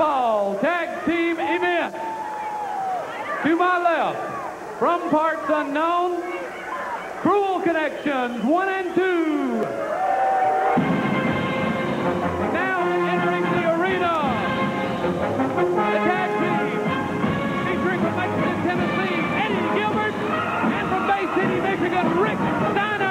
fall tag team event. To my left, from parts unknown, Cruel Connections 1 and 2. Now entering the arena, the tag team featuring from Lexington, Tennessee, Eddie Gilbert, and from Bay City, Michigan, Rick Steiner.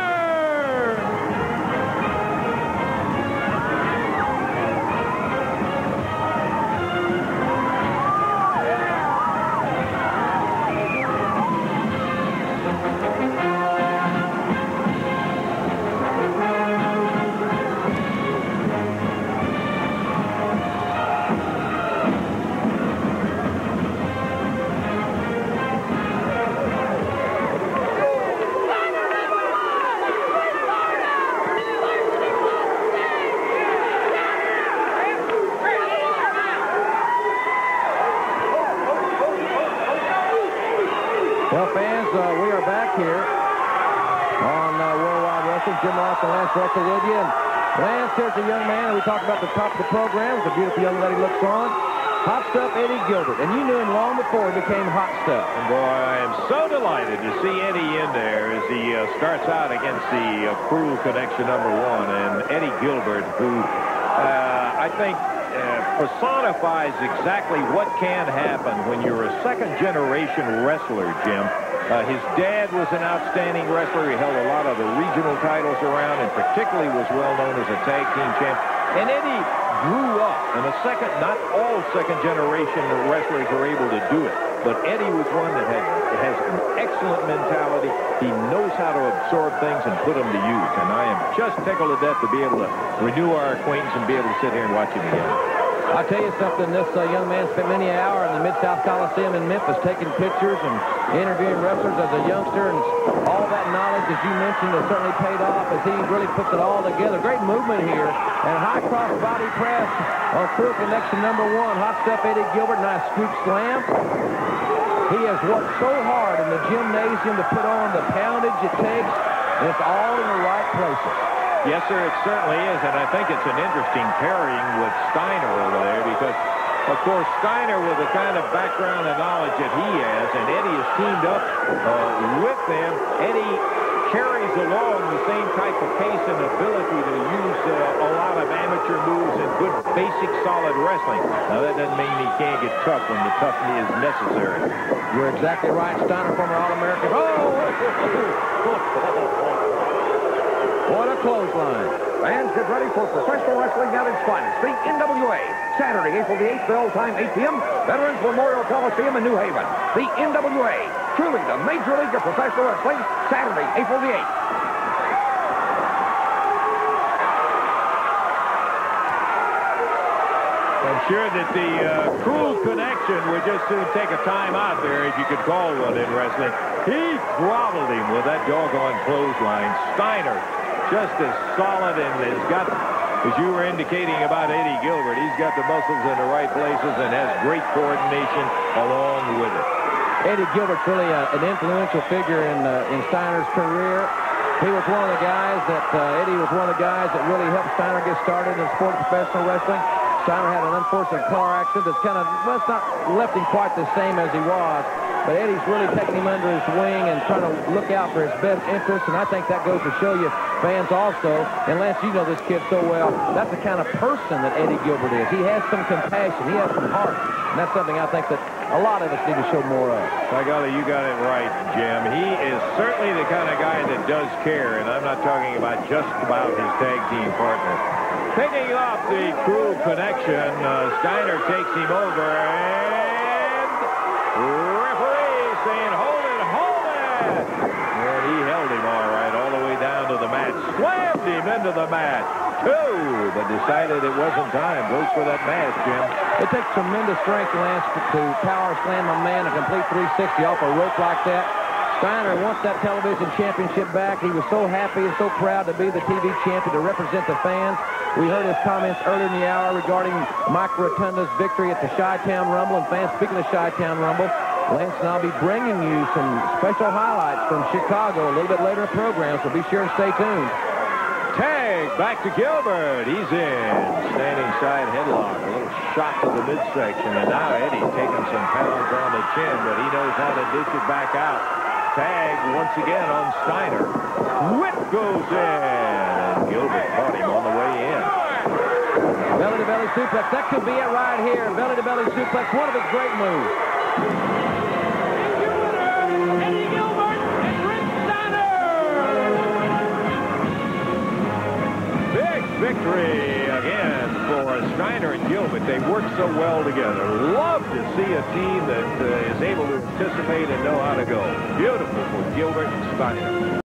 Well, fans, we are back here on Worldwide Wrestling. Jim Ross and Lance Russell with you. And Lance, here's a young man, and we talked about the top of the program. It's a beautiful young lady looks on. Hot Stuff Eddie Gilbert. And you knew him long before he became Hot Stuff. And boy, I am so delighted to see Eddie in there as he starts out against the Cruel Connection #1. And Eddie Gilbert, who I think personifies exactly what can happen when you're a second-generation wrestler, Jim. His dad was an outstanding wrestler. He held a lot of the regional titles around and particularly was well known as a tag team champ. And Eddie grew up. And not all second-generation wrestlers are able to do it. But Eddie was one that has an excellent mentality. He knows how to absorb things and put them to use. And I am just tickled to death to be able to renew our acquaintance and be able to sit here and watch him again. I'll tell you something, this young man spent many hours in the Mid-South Coliseum in Memphis taking pictures and interviewing wrestlers as a youngster, and all that knowledge, as you mentioned, has certainly paid off as he really puts it all together. Great movement here, and high cross body press on Cruel Connection #1. Hot Stuff Eddie Gilbert, nice scoop slam. He has worked so hard in the gymnasium to put on the poundage it takes, and it's all in the right places. Yes, sir, it certainly is, and I think it's an interesting pairing with Steiner over there because, of course, Steiner with the kind of background and knowledge that he has, and Eddie has teamed up with them. Eddie carries along the same type of pace and ability to use a lot of amateur moves and good, basic, solid wrestling. Now, that doesn't mean he can't get tough when the toughness is necessary. You're exactly right, Steiner, former All-American. What a clothesline. Fans, get ready for professional wrestling at its finest. The NWA, Saturday, April the 8th, bell time 8 p.m., Veterans Memorial Coliseum in New Haven. The NWA, truly the Major League of Professional Wrestling, Saturday, April the 8th. I'm sure that the Cruel Connection would just soon take a time out there, if you could call one in wrestling. He groveled him with that doggone clothesline. Steiner, just as solid and has got, as you were indicating about Eddie Gilbert, he's got the muscles in the right places and has great coordination along with it. Eddie Gilbert's really an influential figure in Steiner's career. He was one of the guys that, Eddie was one of the guys that really helped Steiner get started in the sport of professional wrestling. Steiner had an unfortunate car accident that's kind of, well, it's not left him quite the same as he was. But Eddie's really taking him under his wing and trying to look out for his best interests, and I think that goes to show you, fans also, and Lance, you know this kid so well, that's the kind of person that Eddie Gilbert is. He has some compassion. He has some heart, and that's something I think that a lot of us need to show more of. By golly, you got it right, Jim. He is certainly the kind of guy that does care, and I'm not talking about just about his tag team partner. Picking off the Cruel Connection, Steiner takes him over, and referee saying, hold it, hold it! And he held him all right, all the way down to the mat, slammed him into the mat. Two, but decided it wasn't time. Goes for that mask, Jim. It takes tremendous strength, Lance, to power slam a man a complete 360 off a rope like that. Steiner wants that television championship back. He was so happy and so proud to be the TV champion, to represent the fans. We heard his comments earlier in the hour regarding Mike Rotunda's victory at the Chi-Town Rumble. And fans, speaking of Chi-Town Rumble, Lance and I'll be bringing you some special highlights from Chicago a little bit later in the program, so be sure and stay tuned. Tag back to Gilbert. He's in. Standing side headlock. A little shot to the midsection. And now Eddie taking some pounds on the chin, but he knows how to dish it back out. Tag once again on Steiner. Whip goes in. And Gilbert caught him on the way in. Belly-to-belly suplex. That could be it right here. Belly-to-belly suplex. One of his great moves. Eddie Gilbert and Rick Steiner. Big victory again for Steiner and Gilbert. They work so well together. Love to see a team that is able to anticipate and know how to go. Beautiful for Gilbert and Steiner.